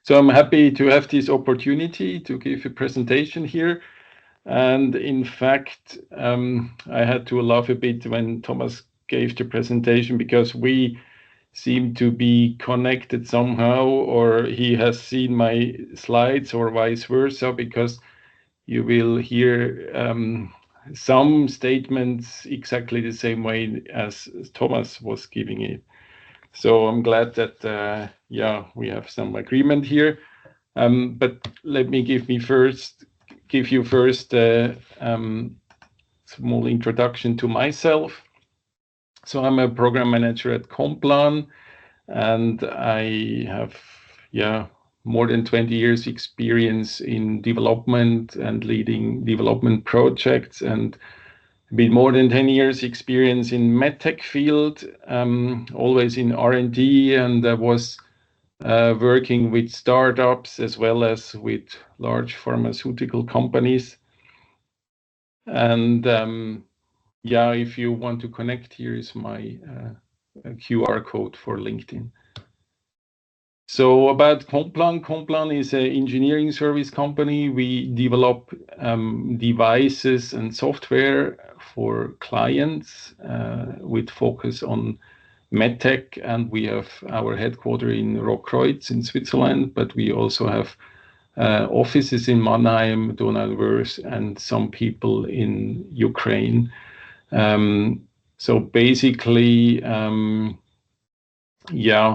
So I'm happy to have this opportunity to give a presentation here. And in fact, I had to laugh a bit when Thomas gave the presentation, because we seem to be connected somehow, or he has seen my slides or vice versa, because you will hear some statements exactly the same way as Thomas was giving it. So I'm glad that, we have some agreement here. But let me give you first a small introduction to myself. So I'm a program manager at Konplan, and I have more than 20 years experience in development and leading development projects, and a bit more than 10 years experience in medtech field, always in R&D, and I was working with startups as well as with large pharmaceutical companies. And if you want to connect, here is my QR code for LinkedIn. So about Konplan. Konplan is an engineering service company. We develop devices and software for clients with focus on medtech, and we have our headquarters in Rotkreuz in Switzerland, but we also have offices in Mannheim, Donauwörth, and some people in Ukraine. So basically,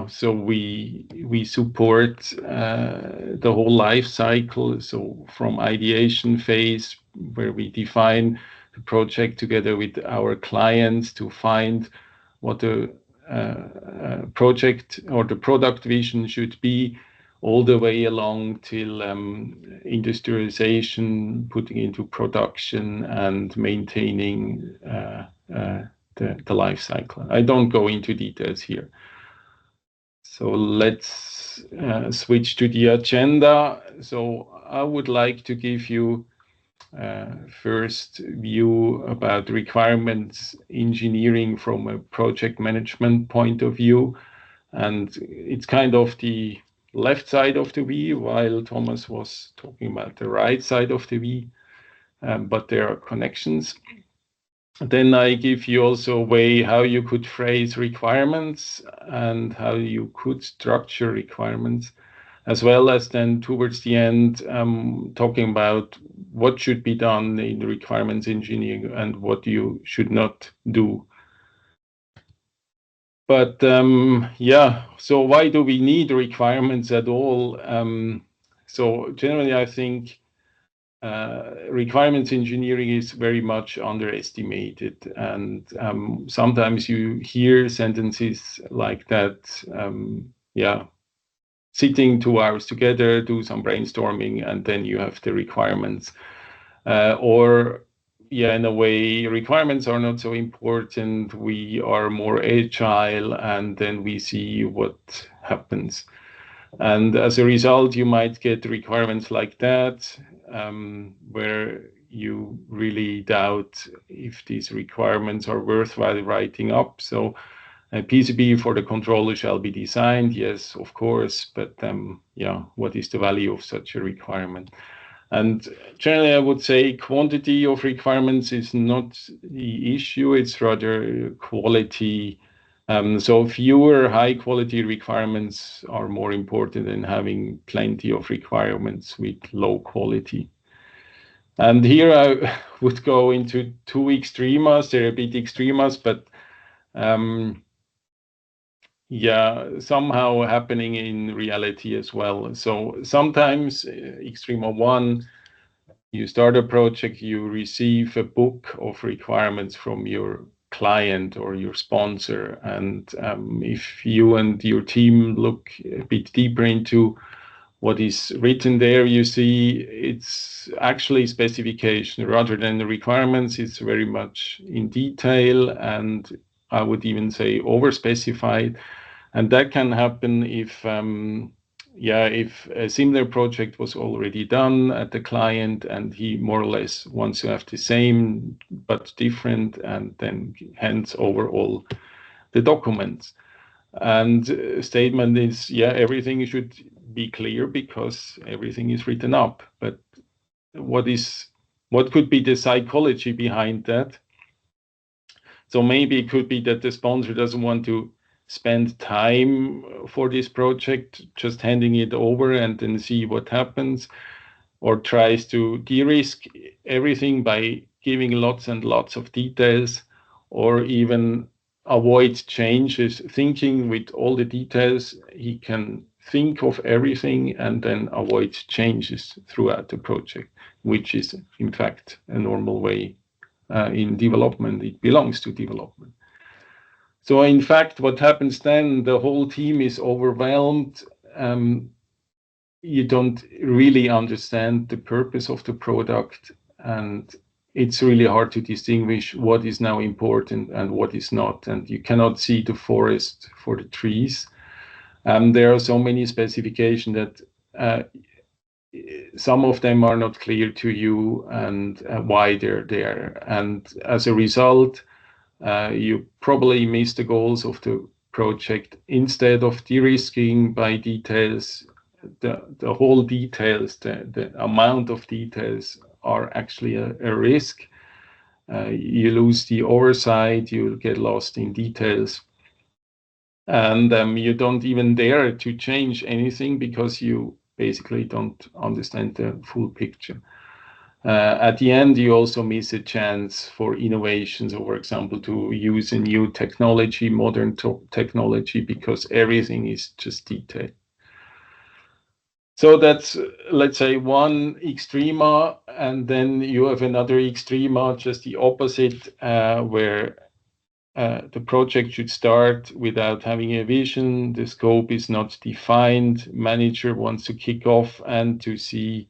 so we support the whole life cycle. So from ideation phase, where we define the project together with our clients to find what the project or the product vision should be, all the way along till industrialization, putting into production and maintaining the life cycle. I don't go into details here. So let's switch to the agenda. So I would like to give you first view about requirements engineering from a project management point of view. And it's kind of the left side of the V, while Thomas was talking about the right side of the V, but there are connections. Then I give you also a way how you could phrase requirements and how you could structure requirements, as well as then towards the end, talking about what should be done in the requirements engineering and what you should not do. But so why do we need requirements at all? So generally, I think requirements engineering is very much underestimated, and sometimes you hear sentences like that. Sitting 2 hours together, do some brainstorming, and then you have the requirements. In a way, requirements are not so important. We are more agile, and then we see what happens. And as a result, you might get requirements like that, where you really doubt if these requirements are worthwhile writing up. So a PCB for the controller shall be designed, yes, of course, but what is the value of such a requirement? And generally, I would say quantity of requirements is not the issue, it's rather quality. So fewer high-quality requirements are more important than having plenty of requirements with low quality. And here I would go into two extremas. They're a bit extremas, but somehow happening in reality as well. So sometimes extrema one, you start a project, you receive a book of requirements from your client or your sponsor, and if you and your team look a bit deeper into what is written there, you see it's actually specification rather than the requirements. It's very much in detail, and I would even say over-specified. And that can happen if a similar project was already done at the client and he more or less wants to have the same but different, and then hands over all the documents. And statement is, yeah, everything should be clear because everything is written up. But what could be the psychology behind that? So maybe it could be that the sponsor doesn't want to spend time for this project, just handing it over and then see what happens, or tries to de-risk everything by giving lots and lots of details, or even avoid changes, thinking with all the details. He can think of everything and then avoid changes throughout the project, which is in fact a normal way in development. It belongs to development. So in fact, what happens then, the whole team is overwhelmed. You don't really understand the purpose of the product, and it's really hard to distinguish what is now important and what is not, and you cannot see the forest for the trees. There are so many specifications that some of them are not clear to you and why they're there, and as a result you probably miss the goals of the project. Instead of de-risking by details, the whole details, the amount of details are actually a risk. You lose the oversight, you get lost in details, and you don't even dare to change anything because you basically don't understand the full picture. At the end, you also miss a chance for innovations, or for example, to use a new technology, modern technology, because everything is just detailed. So that's, let's say, one extrema, and then you have another extrema, just the opposite, where the project should start without having a vision. The scope is not defined. Manager wants to kick off and to see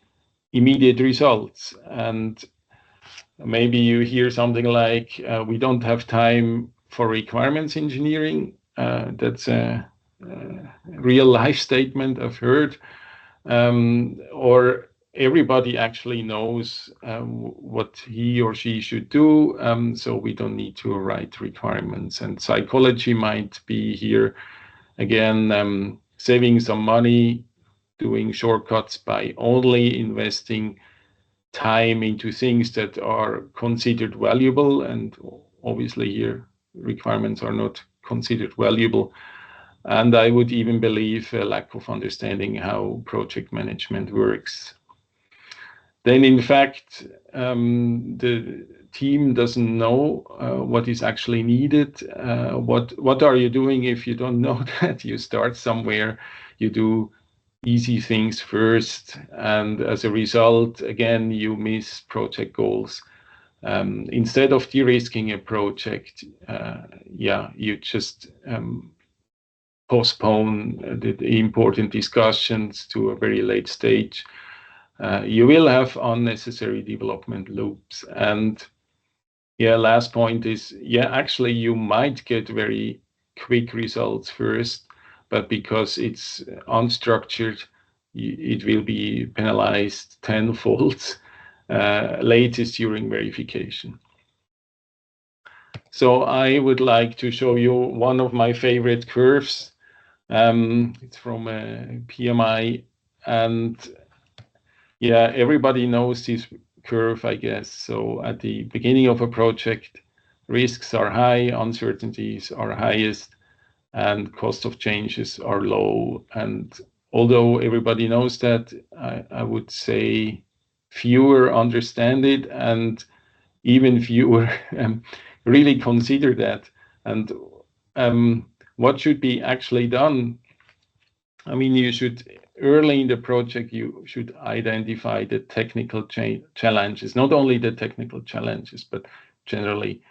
immediate results. And maybe you hear something like, we don't have time for requirements engineering. That's a real life statement I've heard. Or everybody actually knows what he or she should do, so we don't need to write requirements. And psychology might be here again, saving some money, doing shortcuts by only investing time into things that are considered valuable, and obviously here requirements are not considered valuable. And I would even believe a lack of understanding how project management works. Then in fact, the team doesn't know what is actually needed. What are you doing if you don't know that? You start somewhere, you do easy things first, and as a result, again, you miss project goals. Instead of de-risking a project, you just postpone the important discussions to a very late stage. You will have unnecessary development loops. And last point is, actually you might get very quick results first, but because it's unstructured, it will be penalized tenfold latest during verification. So I would like to show you one of my favorite curves. It's from a PMI, and everybody knows this curve, I guess. So at the beginning of a project, risks are high, uncertainties are highest, and cost of changes are low. And although everybody knows that, I would say fewer understand it, and even fewer really consider that. And what should be actually done? I mean, you should, early in the project, you should identify the technical challenges, not only the technical challenges, but generally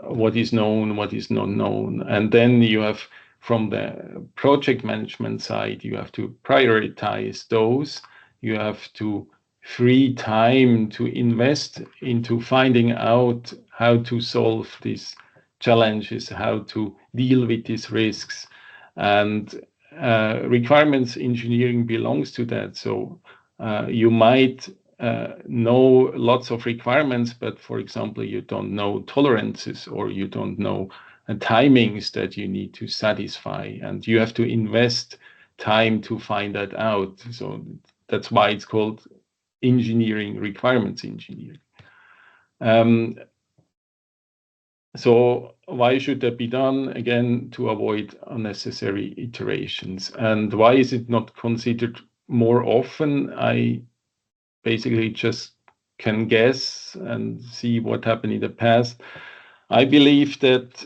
what is known, what is not known. And then you have, from the project management side, you have to prioritize those. You have to free time to invest into finding out how to solve these challenges, how to deal with these risks. And requirements engineering belongs to that. So you might know lots of requirements, but for example, you don't know tolerances, or you don't know timings that you need to satisfy, and you have to invest time to find that out. So that's why it's called engineering, requirements engineering. So why should that be done? Again, to avoid unnecessary iterations. And why is it not considered more often? I basically just can guess and see what happened in the past. I believe that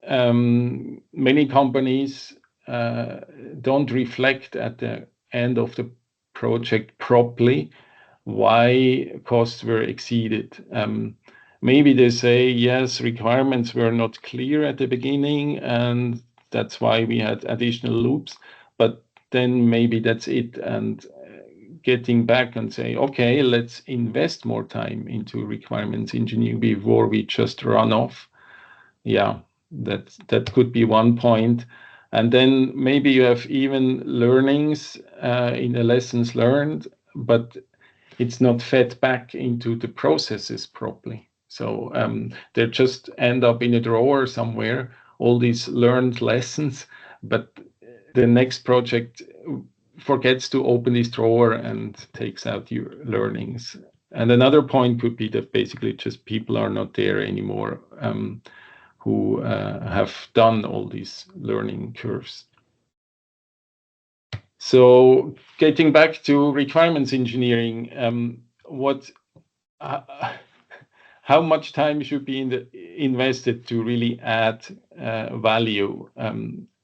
many companies don't reflect at the end of the project properly why costs were exceeded. Maybe they say, yes, requirements were not clear at the beginning, and that's why we had additional loops. But then maybe that's it. And getting back and say, okay, let's invest more time into requirements engineering before we just run off. Yeah, that could be one point. And then maybe you have even learnings in the lessons learned, but it's not fed back into the processes properly. So they just end up in a drawer somewhere, all these learned lessons, but the next project forgets to open this drawer and takes out your learnings. And another point could be that basically just people are not there anymore who have done all these learning curves. So getting back to requirements engineering, how much time should be invested to really add value?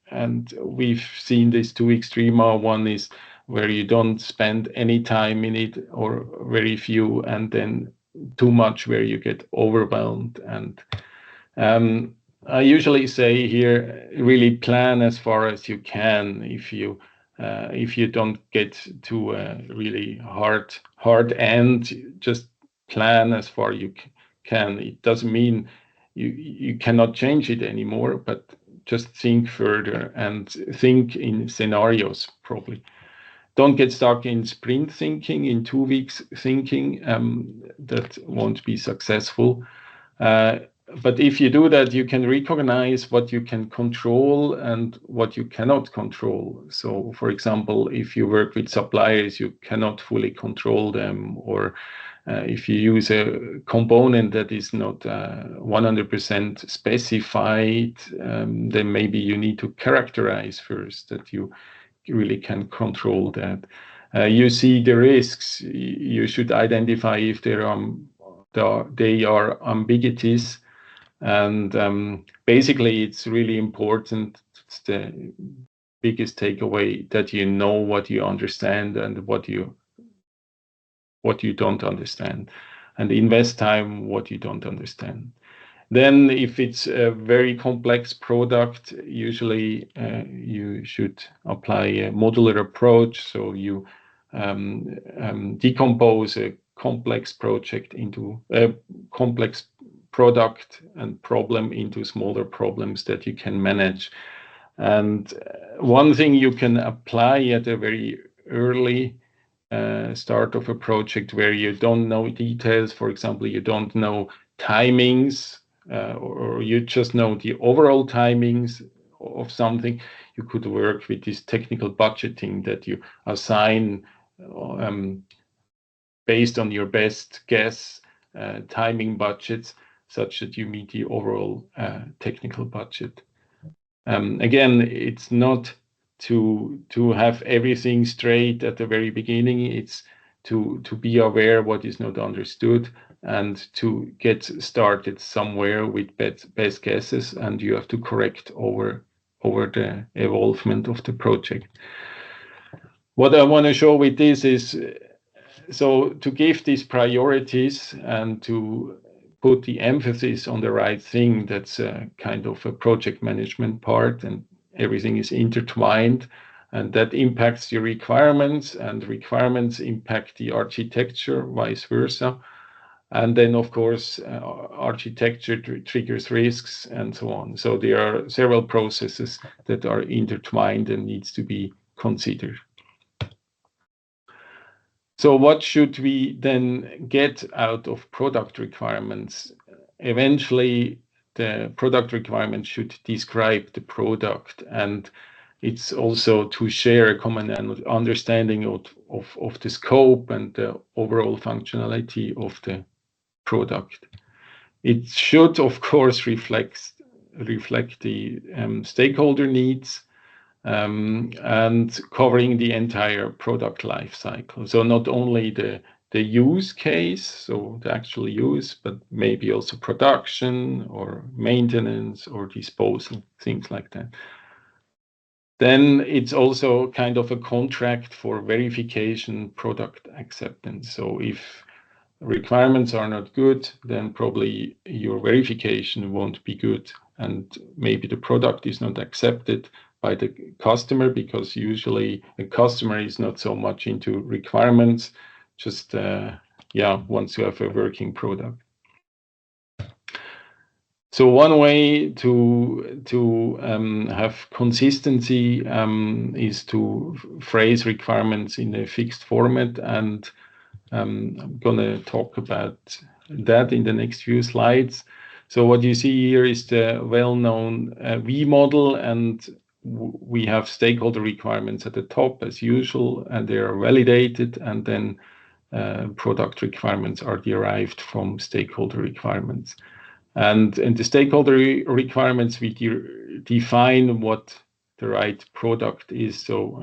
And we've seen these two extrema. One is where you don't spend any time in it or very few, and then too much where you get overwhelmed. And I usually say here, really plan as far as you can. If you don't get to a really hard end, just plan as far you can. It doesn't mean you cannot change it anymore, but just think further and think in scenarios probably. Don't get stuck in sprint thinking, in 2 weeks thinking. That won't be successful. But if you do that, you can recognize what you can control and what you cannot control. So, for example, if you work with suppliers, you cannot fully control them, or if you use a component that is not 100% specified, then maybe you need to characterize first that you really can control that. You see the risks. You should identify if they are ambiguities. And basically, it's really important. It's the biggest takeaway that you know what you understand and what you don't understand, and invest time what you don't understand. Then, if it's a very complex product, usually you should apply a modular approach. So you decompose a complex project into a complex product and problem into smaller problems that you can manage. And one thing you can apply at a very early start of a project where you don't know details, for example, you don't know timings, or you just know the overall timings of something, you could work with this technical budgeting that you assign based on your best guess timing budgets, such that you meet the overall technical budget. Again, it's not to have everything straight at the very beginning. It's to be aware what is not understood and to get started somewhere with best guesses, and you have to correct over the evolvement of the project. What I want to show with this is, so to give these priorities and to put the emphasis on the right thing, that's a kind of a project management part, and everything is intertwined, and that impacts your requirements, and requirements impact the architecture, vice versa. And then, of course, architecture triggers risks and so on. So there are several processes that are intertwined and needs to be considered. So what should we then get out of product requirements? Eventually, the product requirements should describe the product, and it's also to share a common understanding of the scope and the overall functionality of the product. It should, of course, reflect the stakeholder needs, and covering the entire product life cycle. So not only the use case, so the actual use, but maybe also production or maintenance or disposal, things like that. Then it's also kind of a contract for verification product acceptance. So if requirements are not good, then probably your verification won't be good, and maybe the product is not accepted by the customer, because usually a customer is not so much into requirements, just wants to have a working product. So one way to have consistency is to phrase requirements in a fixed format, and I'm going to talk about that in the next few slides. So what you see here is the well-known V model, and we have stakeholder requirements at the top as usual, and they are validated, and then product requirements are derived from stakeholder requirements. And in the stakeholder requirements, we define what the right product is. So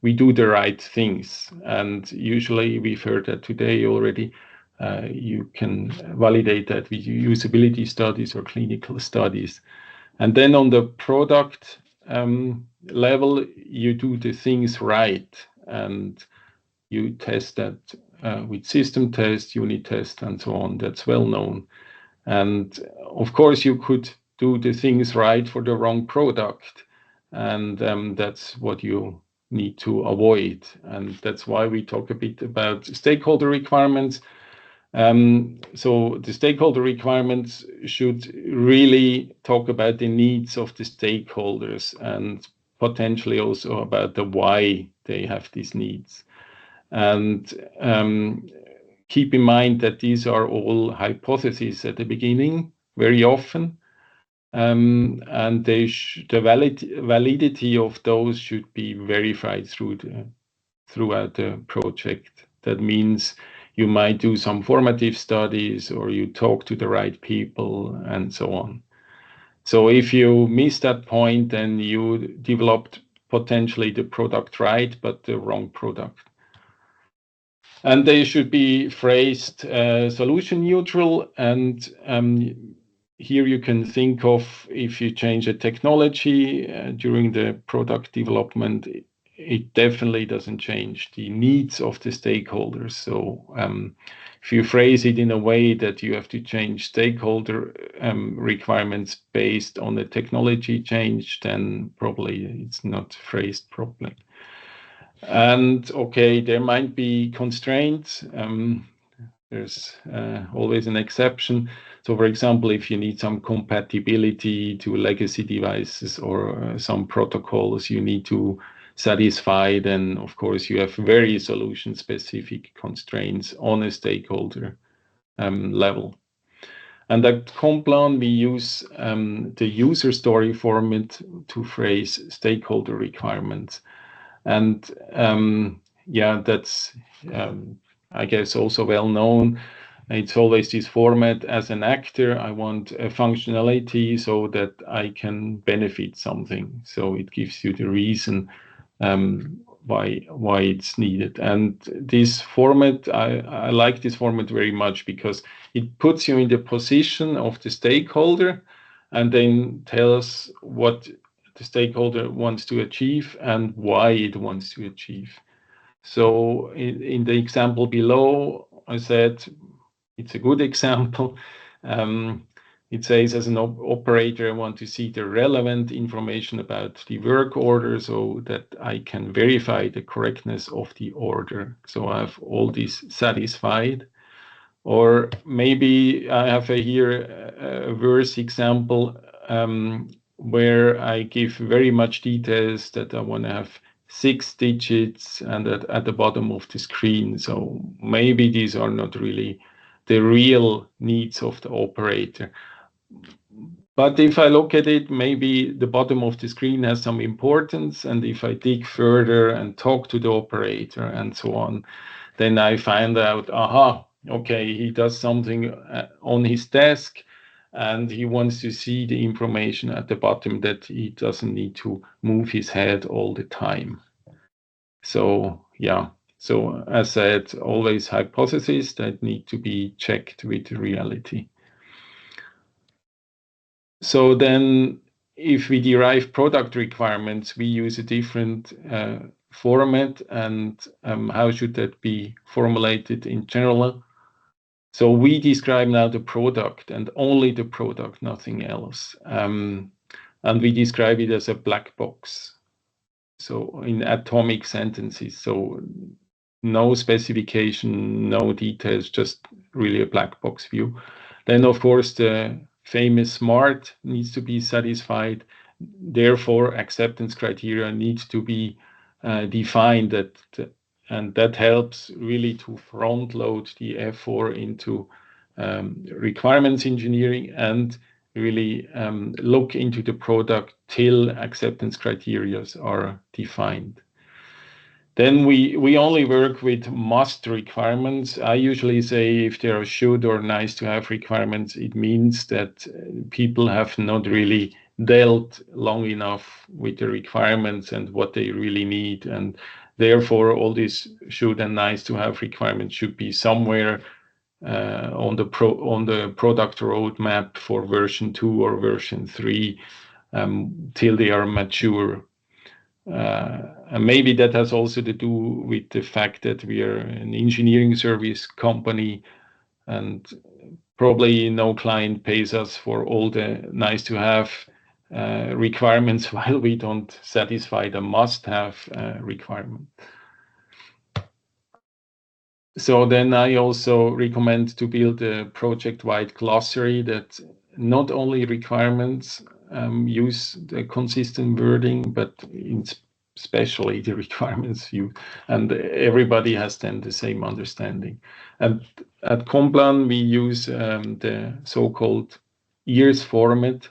we do the right things. And usually, we've heard that today already, you can validate that with usability studies or clinical studies. And then on the product level, you do the things right. And you test that with system tests, unit tests, and so on. That's well known. And of course, you could do the things right for the wrong product. And that's what you need to avoid. And that's why we talk a bit about stakeholder requirements. So the stakeholder requirements should really talk about the needs of the stakeholders, and potentially also about the why they have these needs. And keep in mind that these are all hypotheses at the beginning, very often, and the validity of those should be verified throughout the project. That means you might do some formative studies, or you talk to the right people, and so on. So if you miss that point, then you developed potentially the product right, but the wrong product. And they should be phrased solution neutral. And here you can think of, if you change a technology during the product development, it definitely doesn't change the needs of the stakeholders. So if you phrase it in a way that you have to change stakeholder requirements based on the technology change, then probably it's not phrased properly. And okay, there might be constraints. There's always an exception. So for example, if you need some compatibility to legacy devices or some protocols you need to satisfy, then of course you have very solution specific constraints on a stakeholder level. And at Konplan, we use the user story format to phrase stakeholder requirements. And that's, I guess, also well known. It's always this format: as an actor, I want a functionality so that I can benefit something. So it gives you the reason why it's needed. And this format, I like this format very much, because it puts you in the position of the stakeholder, and then tells what the stakeholder wants to achieve and why it wants to achieve. So in the example below, I said it's a good example. It says, as an operator, I want to see the relevant information about the work order so that I can verify the correctness of the order. So I have all this satisfied. Or maybe I have here a worse example where I give very much details that I want to have 6 digits and at the bottom of the screen. So maybe these are not really the real needs of the operator. But if I look at it, maybe the bottom of the screen has some importance, and if I dig further and talk to the operator and so on, then I find out, aha, okay, he does something on his desk, and he wants to see the information at the bottom that he doesn't need to move his head all the time. So yeah, so as said, always hypotheses that need to be checked with reality. So then if we derive product requirements, we use a different format, and how should that be formulated in general? So we describe now the product and only the product, nothing else. And we describe it as a black box. So in atomic sentences, so no specification, no details, just really a black box view. Then, of course, the famous SMART needs to be satisfied. Therefore, acceptance criteria needs to be defined, and that helps really to front load the effort into requirements engineering and really look into the product till acceptance criteria are defined. Then we only work with must requirements. I usually say if there are should or nice to have requirements, it means that people have not really dealt long enough with the requirements and what they really need. And therefore, all these should and nice to have requirements should be somewhere on the product roadmap for version 2 or version 3 till they are mature. And maybe that has also to do with the fact that we are an engineering service company, and probably no client pays us for all the nice to have requirements while we don't satisfy the must have requirement. So then I also recommend to build a project-wide glossary that not only requirements use the consistent wording, but especially the requirements and everybody has then the same understanding. And at Konplan, we use the so-called years format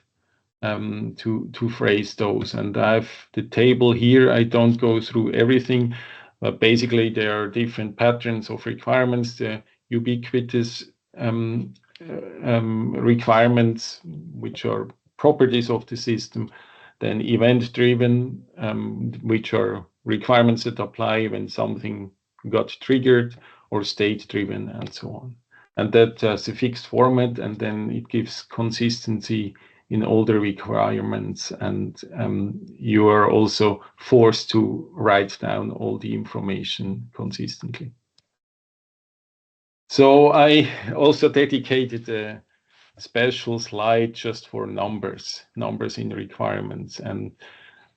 to phrase those. And I have the table here. I don't go through everything, but basically there are different patterns of requirements. The ubiquitous requirements, which are properties of the system, then event-driven, which are requirements that apply when something got triggered, or state-driven, and so on. And that has a fixed format, and then it gives consistency in all the requirements, and you are also forced to write down all the information consistently. So I also dedicated a special slide just for numbers in requirements, and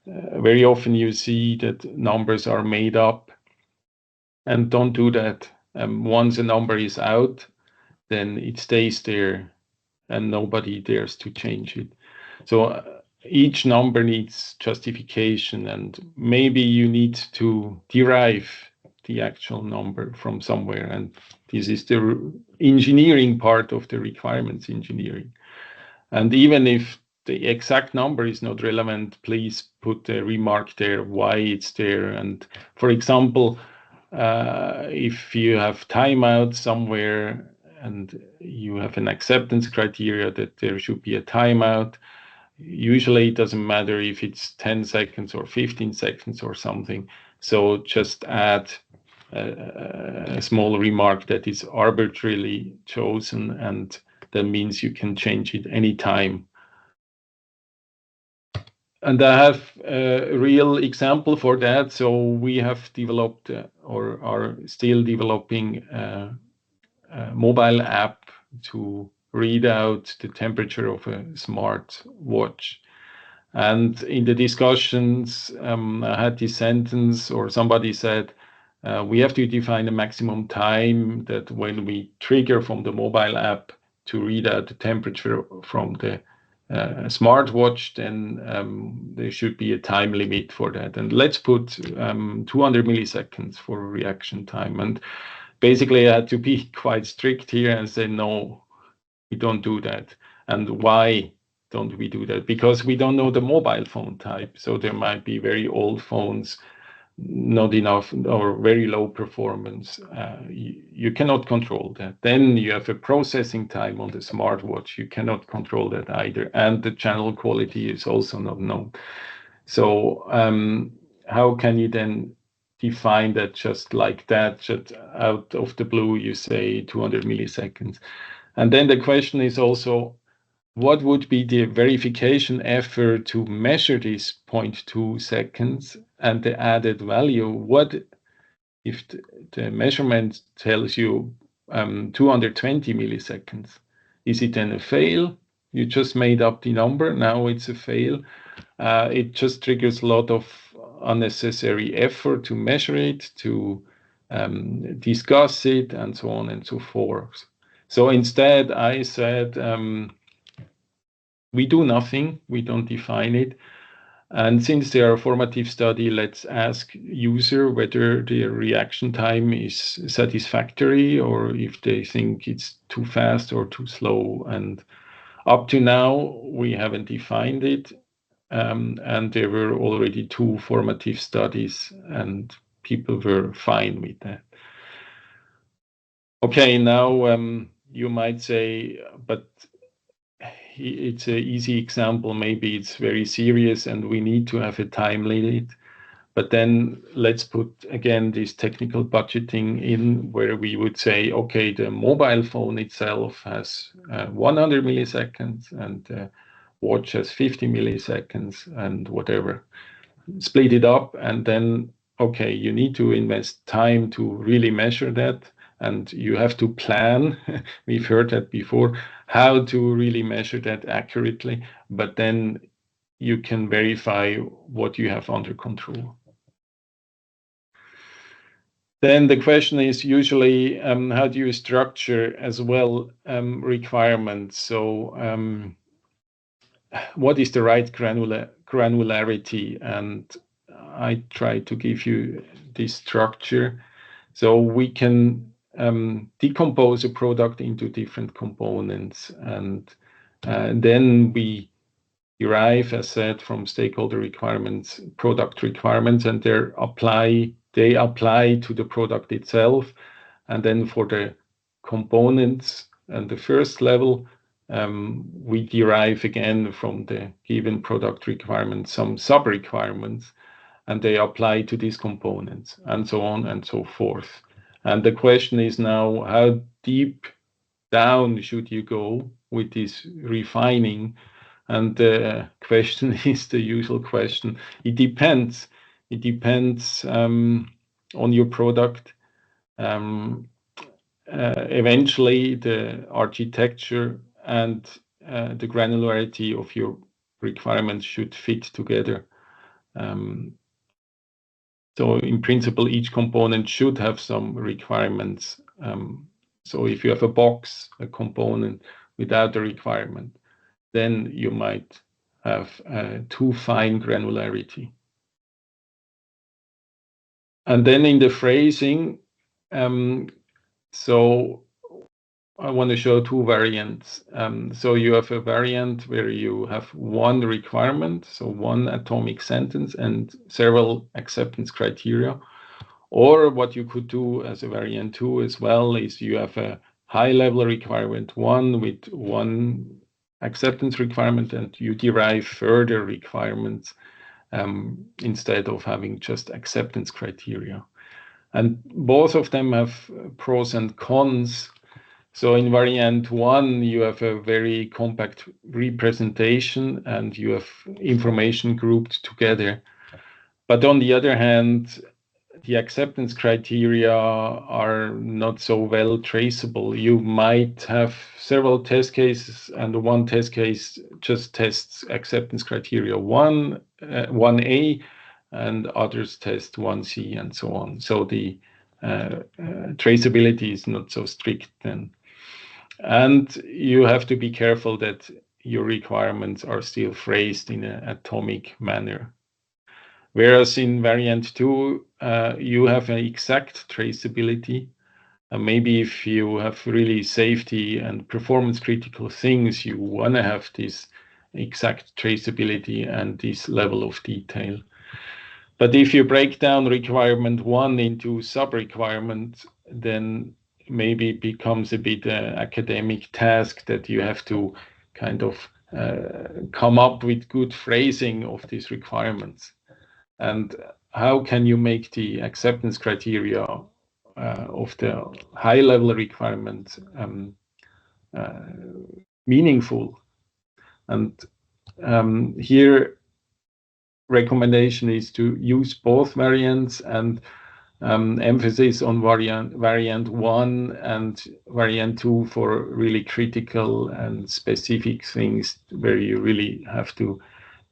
very often you see that numbers are made up, and don't do that. Once a number is out, then it stays there and nobody dares to change it. So each number needs justification, and maybe you need to derive the actual number from somewhere. And this is the engineering part of the requirements engineering. And even if the exact number is not relevant, please put a remark there why it's there. And for example, if you have timeout somewhere and you have an acceptance criteria that there should be a timeout, usually it doesn't matter if it's 10 seconds or 15 seconds or something. So just add a small remark that is arbitrarily chosen, and that means you can change it anytime. And I have a real example for that. So we have developed or are still developing a mobile app to read out the temperature of a smart watch. And in the discussions, I had this sentence, or somebody said, we have to define a maximum time that when we trigger from the mobile app to read out the temperature from the smartwatch, then there should be a time limit for that. And let's put 200 milliseconds for reaction time. And basically, I had to be quite strict here and say, no, we don't do that. And why? don't we do that? Because we don't know the mobile phone type. So there might be very old phones, not enough or very low performance. You cannot control that. Then you have a processing time on the smartwatch. You cannot control that either. And the channel quality is also not known. So how can you then define that just like that, just out of the blue, you say 200 milliseconds? And then the question is also, what would be the verification effort to measure this 0.2 seconds and the added value? What if the measurement tells you 220 milliseconds? Is it then a fail? You just made up the number, now it's a fail. It just triggers a lot of unnecessary effort to measure it, to discuss it, and so on and so forth. So instead, I said, we do nothing, we don't define it. And since they are a formative study, let's ask user whether the reaction time is satisfactory or if they think it's too fast or too slow. And up to now, we haven't defined it. And there were already 2 formative studies and people were fine with that. Okay, now you might say, but it's an easy example, maybe it's very serious and we need to have a time limit. But then let's put again this technical budgeting in where we would say, okay, the mobile phone itself has 100 milliseconds and the watch has 50 milliseconds and whatever. Split it up and then, okay, you need to invest time to really measure that. And you have to plan, we've heard that before, how to really measure that accurately, but then you can verify what you have under control. Then the question is usually, how do you structure as well requirements? So what is the right granularity? And I try to give you this structure. So we can decompose a product into different components, and then we derive, as said, from stakeholder requirements, product requirements, and they apply to the product itself. And then for the components and the first level, we derive again from the given product requirements some sub-requirements, and they apply to these components, and so on and so forth. And the question is now, how deep down should you go with this refining? And the question is the usual question. It depends. It depends on your product. Eventually, the architecture and the granularity of your requirements should fit together. So in principle, each component should have some requirements. So if you have a box, a component without a requirement, then you might have too fine granularity. And then in the phrasing, so I want to show 2 variants. So you have a variant where you have one requirement, so one atomic sentence and several acceptance criteria. Or what you could do as a variant 2 as well is you have a high-level requirement 1 with one acceptance requirement, and you derive further requirements instead of having just acceptance criteria. And both of them have pros and cons. So in variant 1, you have a very compact representation and you have information grouped together. But on the other hand, the acceptance criteria are not so well traceable. You might have several test cases, and one test case just tests acceptance criteria 1A, and others test 1C, and so on. So the traceability is not so strict then. And you have to be careful that your requirements are still phrased in an atomic manner. Whereas in variant 2, you have an exact traceability. Maybe if you have really safety and performance critical things, you want to have this exact traceability and this level of detail. But if you break down requirement 1 into sub-requirements, then maybe it becomes a bit academic task that you have to kind of come up with good phrasing of these requirements. And how can you make the acceptance criteria of the high-level requirements meaningful? And here, recommendation is to use both variants, and emphasis on variant 1 and variant 2 for really critical and specific things where you really have to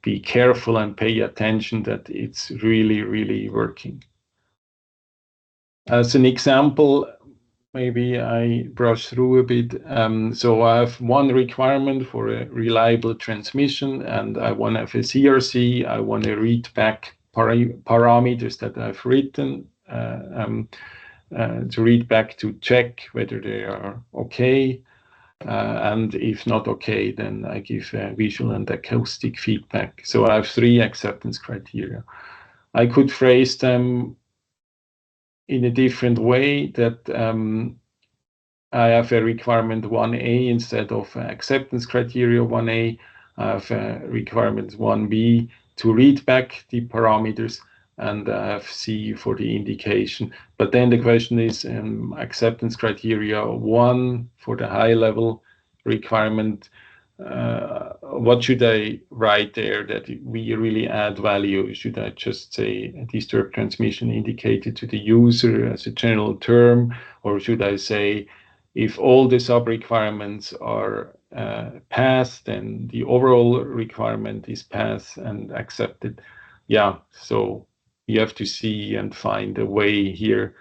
be careful and pay attention that it's really, really working. As an example, maybe I brush through a bit. So I have one requirement for a reliable transmission, and I want to have a CRC. I want to read back parameters that I've written to read back to check whether they are okay. And if not okay, then I give visual and acoustic feedback. So I have 3 acceptance criteria. I could phrase them in a different way, that I have a requirement 1A instead of acceptance criteria 1A. I have a requirement 1B to read back the parameters, and I have C for the indication. But then the question is, acceptance criteria 1 for the high level requirement, what should I write there that we really add value? Should I just say a disturbed transmission indicated to the user as a general term, or should I say if all the sub-requirements are passed, then the overall requirement is passed and accepted? Yeah, so you have to see and find a way here.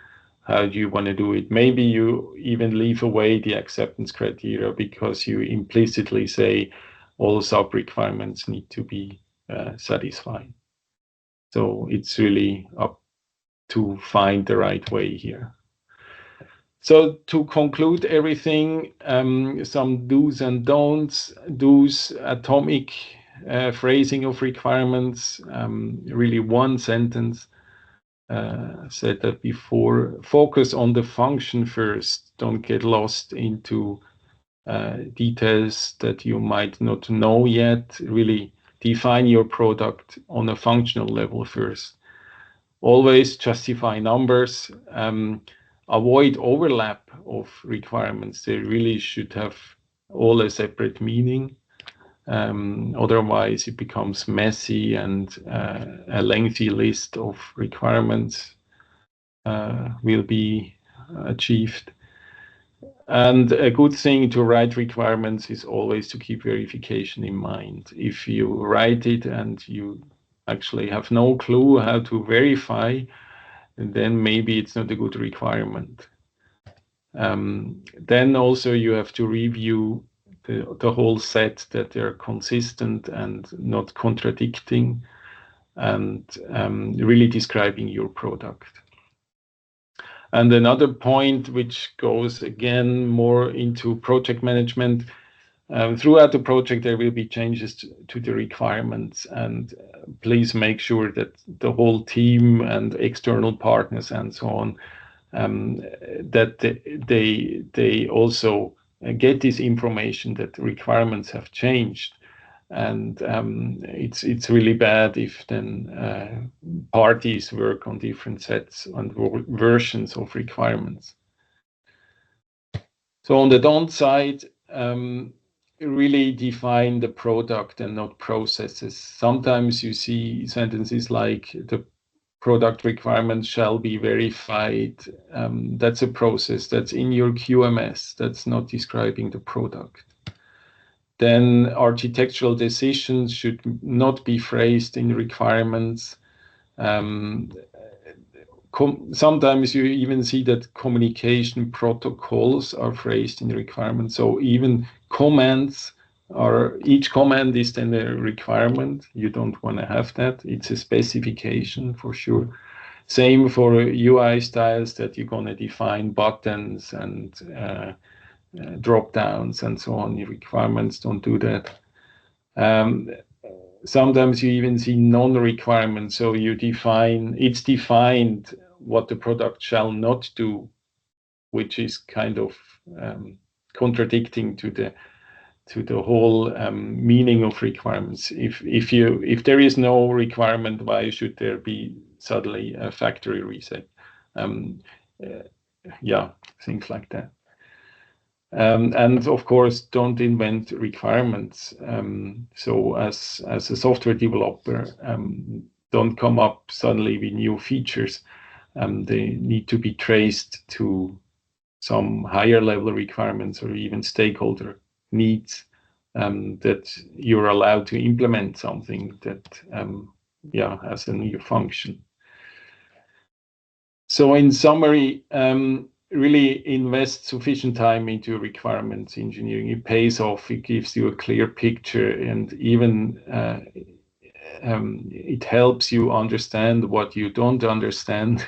How do you want to do it? Maybe you even leave away the acceptance criteria because you implicitly say all sub-requirements need to be satisfied. So it's really up to find the right way here. So to conclude everything, some do's and don'ts. Do's, atomic phrasing of requirements, really one sentence. Said that before. Focus on the function first. Don't get lost into details that you might not know yet. Really define your product on a functional level first. Always justify numbers. Avoid overlap of requirements. They really should have all a separate meaning. Otherwise, it becomes messy, and a lengthy list of requirements will be achieved. And a good thing to write requirements is always to keep verification in mind. If you write it and you actually have no clue how to verify, then maybe it's not a good requirement. Then also you have to review the whole set, that they're consistent and not contradicting, and really describing your product. And another point, which goes again more into project management, throughout the project there will be changes to the requirements, and please make sure that the whole team and external partners and so on, that they also get this information that the requirements have changed. And it's really bad if then parties work on different sets and versions of requirements. So on the don't side, really define the product and not processes. Sometimes you see sentences like the product requirements shall be verified. That's a process that's in your QMS. That's not describing the product. Then architectural decisions should not be phrased in requirements. Sometimes you even see that communication protocols are phrased in requirements. So even commands each command is then a requirement. You don't want to have that. It's a specification for sure. Same for UI styles, that you're going to define buttons and drop downs and so on. Your requirements don't do that. Sometimes you even see non-requirements, so it's defined what the product shall not do, which is kind of contradicting to the whole meaning of requirements. If there is no requirement, why should there be suddenly a factory reset? Yeah, things like that. And of course, don't invent requirements. So as a software developer, don't come up suddenly with new features. They need to be traced to some higher level requirements or even stakeholder needs, that you're allowed to implement something that has a new function. So in summary, really invest sufficient time into requirements engineering. It pays off. It gives you a clear picture, and even it helps you understand what you don't understand.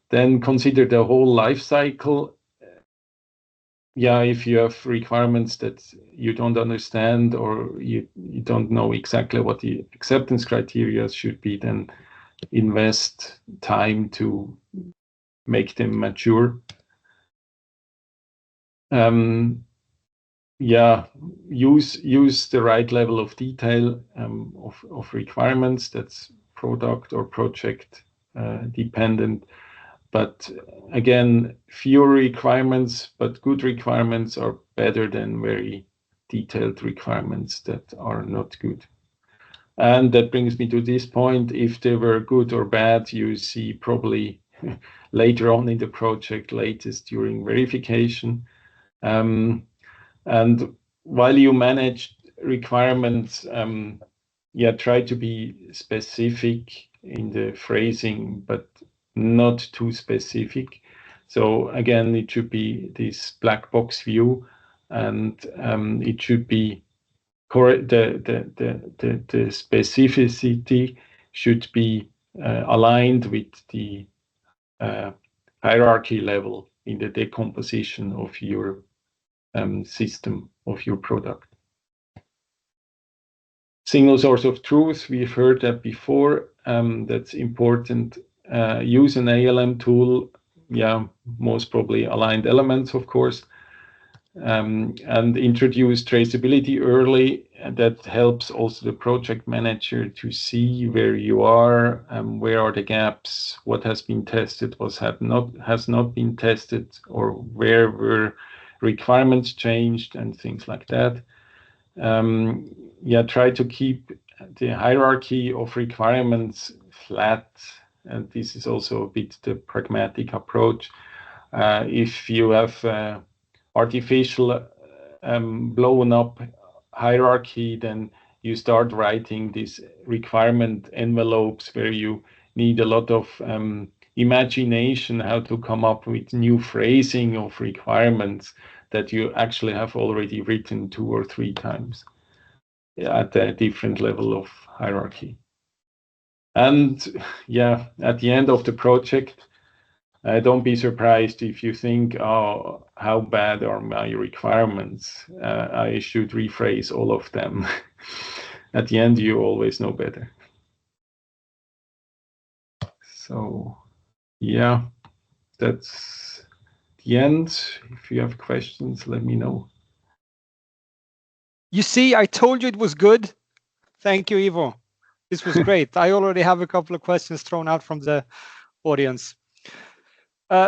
Then consider the whole life cycle. If you have requirements that you don't understand, or you don't know exactly what the acceptance criteria should be, then invest time to make them mature. Use the right level of detail of requirements. That's product or project dependent. But again, fewer requirements, but good requirements are better than very detailed requirements that are not good. And that brings me to this point. If they were good or bad, you see probably later on in the project, latest during verification. And while you manage requirements, try to be specific in the phrasing, but not too specific. So again, it should be this black box view, and it should be correct. The specificity should be aligned with the hierarchy level in the decomposition of your system, of your product. Single source of truth, we've heard that before. That's important. Use an ALM tool, most probably aligned elements, of course, and introduce traceability early. And that helps also the project manager to see where you are, where are the gaps, what has been tested, what has not been tested, or where were requirements changed, and things like that. Try to keep the hierarchy of requirements flat, and this is also a bit the pragmatic approach. If you have artificial blown up hierarchy, then you start writing these requirement envelopes where you need a lot of imagination how to come up with new phrasing of requirements that you actually have already written 2 or 3 times at a different level of hierarchy. And at the end of the project, don't be surprised if you think, oh, how bad are my requirements? I should rephrase all of them. At the end, you always know better. So, that's the end. If you have questions, let me know. You see, I told you it was good. Thank you, Ivo. This was great. I already have a couple of questions thrown out from the audience.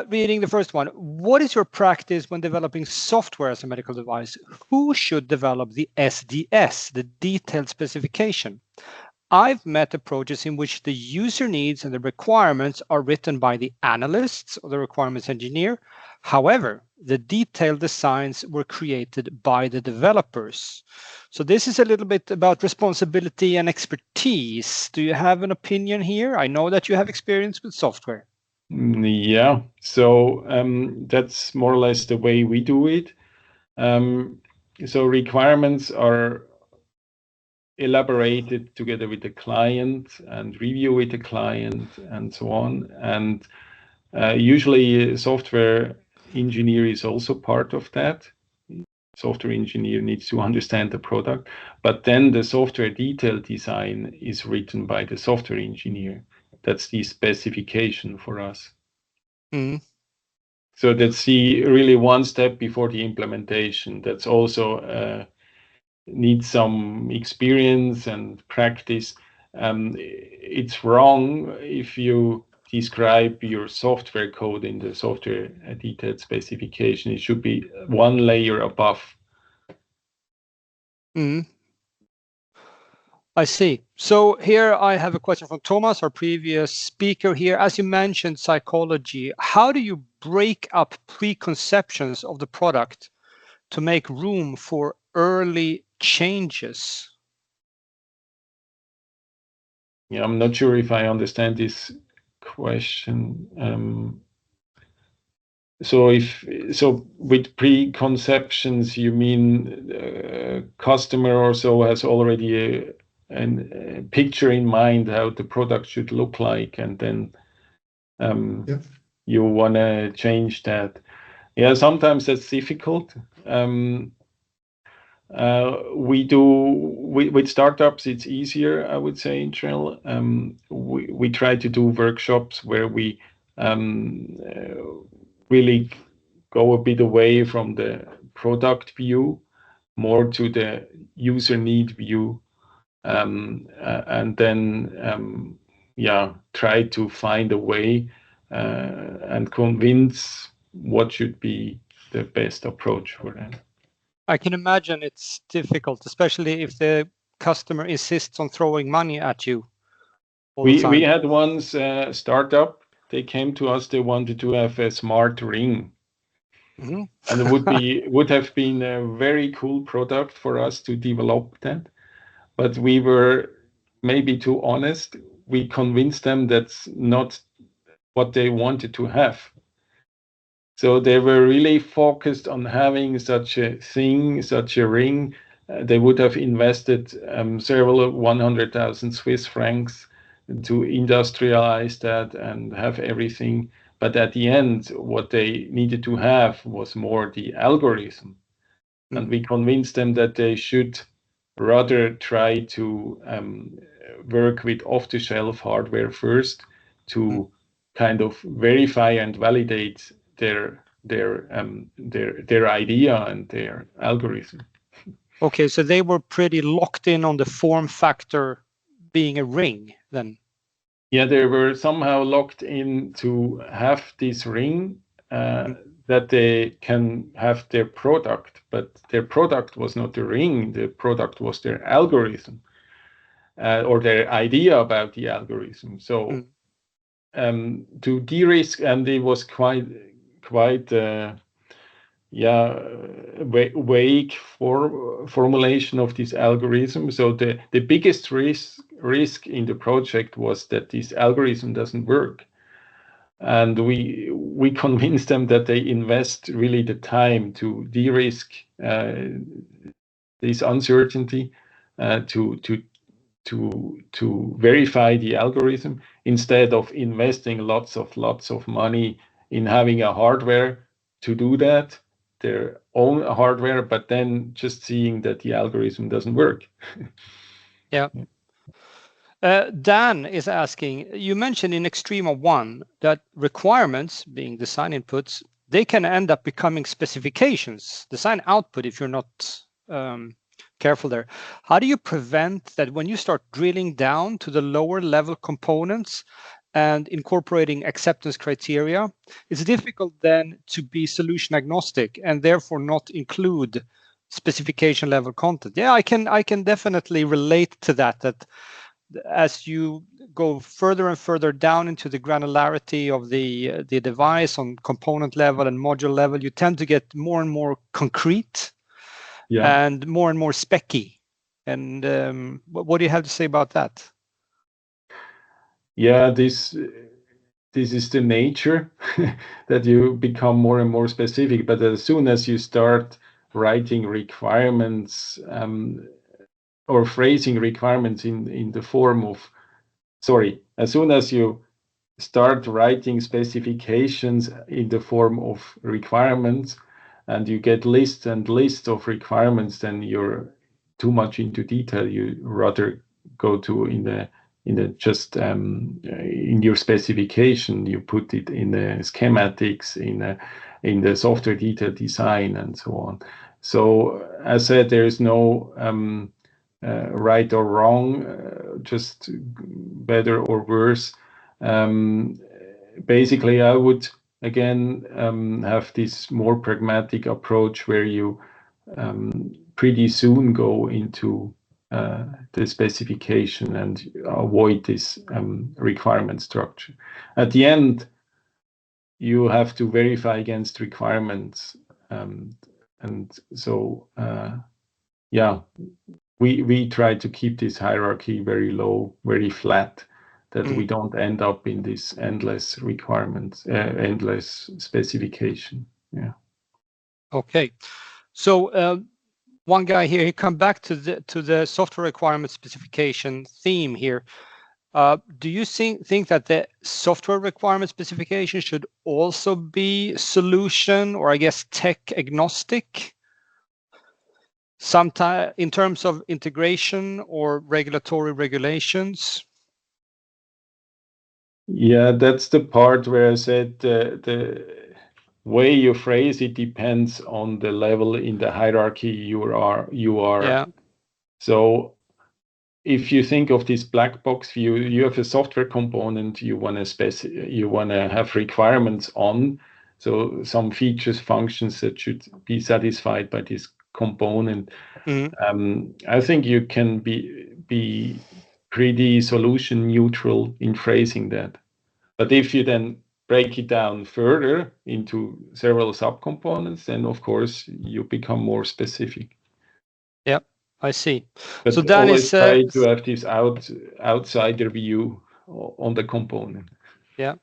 Reading the first one, what is your practice when developing software as a medical device? Who should develop the SDS, the detailed specification? I've met approaches in which the user needs and the requirements are written by the analysts or the requirements engineer. However, the detailed designs were created by the developers. So this is a little bit about responsibility and expertise. Do you have an opinion here? I know that you have experience with software. Yeah, so that's more or less the way we do it. So requirements are elaborated together with the client and review with the client and so on. And usually a software engineer is also part of that. software engineer needs to understand the product, but then the software detail design is written by the software engineer. That's the specification for us. Mm. So that's the really one step before the implementation. That's also needs some experience and practice. It's wrong if you describe your software code in the software detailed specification. It should be one layer above. Mm. I see. So here I have a question from Thomas, our previous speaker here. As you mentioned psychology, how do you break up preconceptions of the product to make room for early changes? Yeah, I'm not sure if I understand this question. So with preconceptions, you mean customer or so has already a picture in mind how the product should look like, and then you want to change that. Yeah, sometimes that's difficult. With startups, it's easier, I would say, in general. We try to do workshops where we really go a bit away from the product view, more to the user need view, and then try to find a way and convince what should be the best approach for them. I can imagine it's difficult, especially if the customer insists on throwing money at you all the time. We had once a startup. They came to us. They wanted to have a smart ring, Mm-hmm. and it would have been a very cool product for us to develop that. But we were maybe too honest. We convinced them that's not what they wanted to have. So they were really focused on having such a thing, such a ring. They would have invested several 100,000 Swiss francs to industrialize that and have everything. But at the end, what they needed to have was more the algorithm. And we convinced them that they should rather try to work with off-the-shelf hardware first to kind of verify and validate their idea and their algorithm. Okay, so they were pretty locked in on the form factor being a ring then. Yeah, they were somehow locked in to have this ring that they can have their product, but their product was not the ring. The product was their algorithm or their idea about the algorithm. So to de-risk, and it was quite vague formulation of this algorithm. So the biggest risk in the project was that this algorithm doesn't work. And we convinced them that they invest really the time to de-risk this uncertainty to verify the algorithm instead of investing lots of money in having a hardware to do that, their own hardware, but then just seeing that the algorithm doesn't work. Yeah. Dan is asking, you mentioned in Extrema 1 that requirements, being design inputs, they can end up becoming specifications, design output, if you're not careful there. How do you prevent that when you start drilling down to the lower level components and incorporating acceptance criteria? It's difficult then to be solution agnostic and therefore not include specification level content. Yeah, I can definitely relate to that as you go further and further down into the granularity of the device on component level and module level, you tend to get more and more concrete and more specky. And what do you have to say about that? Yeah, this is the nature that you become more and more specific. But as soon as you start writing requirements or phrasing requirements in the form of, as soon as you start writing specifications in the form of requirements, and you get lists and lists of requirements, then you're too much into detail. You rather go to in the just in your specification, you put it in the schematics, in the software detail design, and so on. So as said, there is no right or wrong, just better or worse. Basically, I would again have this more pragmatic approach where you pretty soon go into the specification and avoid this requirement structure. At the end, you have to verify against requirements, and so yeah, we try to keep this hierarchy very low, very flat, that we don't end up in this endless requirements, endless specification. Yeah. Okay, so one guy here, he come back to the software requirement specification theme here. Do you think that the software requirement specification should also be solution, or I guess tech agnostic, sometime in terms of integration or regulatory regulations? Yeah, that's the part where I said the way you phrase it depends on the level in the hierarchy you are. Yeah. So if you think of this black box view, you have a software component you want to have requirements on. So some features, functions that should be satisfied by this component. I think you can be pretty solution neutral in phrasing that. But if you then break it down further into several subcomponents, then of course you become more specific. Yeah, I see. But so Dan always is try to have this outsider view on the component. Yeah.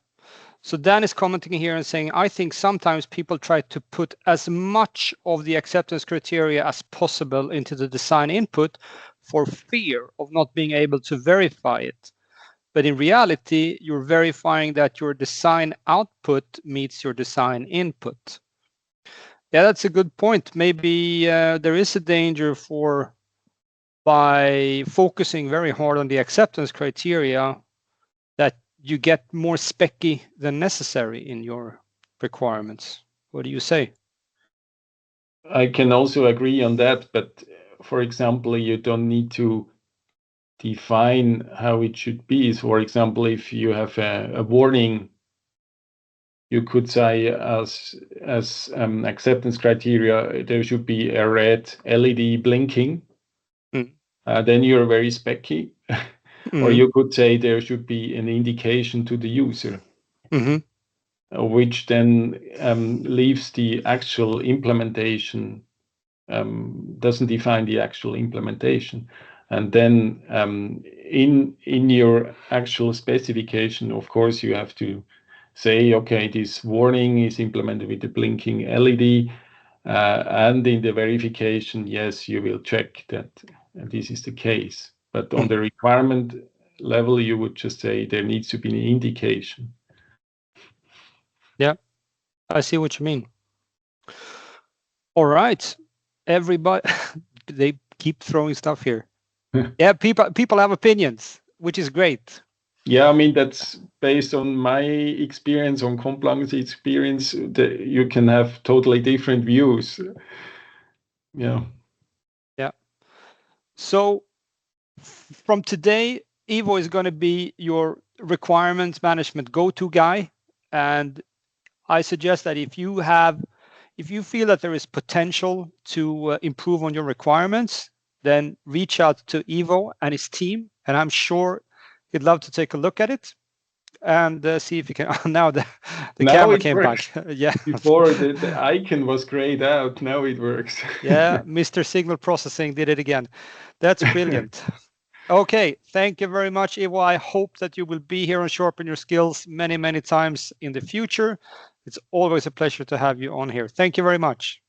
So Dan is commenting here and saying, I think sometimes people try to put as much of the acceptance criteria as possible into the design input for fear of not being able to verify it. But in reality, you're verifying that your design output meets your design input. Yeah, that's a good point. Maybe there is a danger by focusing very hard on the acceptance criteria, that you get more specky than necessary in your requirements. What do you say? I can also agree on that, but for example, you don't need to define how it should be. So for example, if you have a warning, you could say as acceptance criteria, there should be a red LED blinking. Then you're very specky. Or you could say there should be an indication to the user, which then leaves the actual implementation, doesn't define the actual implementation. And then in your actual specification, of course, you have to say, okay, this warning is implemented with the blinking LED. And in the verification, yes, you will check that this is the case. But on the requirement level, you would just say there needs to be an indication. Yeah, I see what you mean. All right, everybody, they keep throwing stuff here. Yeah, people have opinions, which is great. Yeah, I mean, that's based on my experience, on Konplan's experience. You can have totally different views. Yeah. Yeah. So from today, Ivo is going to be your requirements management go-to guy. And I suggest that if you feel that there is potential to improve on your requirements, then reach out to Ivo and his team. And I'm sure he'd love to take a look at it and see if you can. Now the camera came back. Yeah. Before the icon was grayed out. Now it works. Yeah, Mr. Signal Processing did it again. That's brilliant. Okay, thank you very much, Ivo. I hope that you will be here and sharpen your skills many, many times in the future. It's always a pleasure to have you on here. Thank you very much.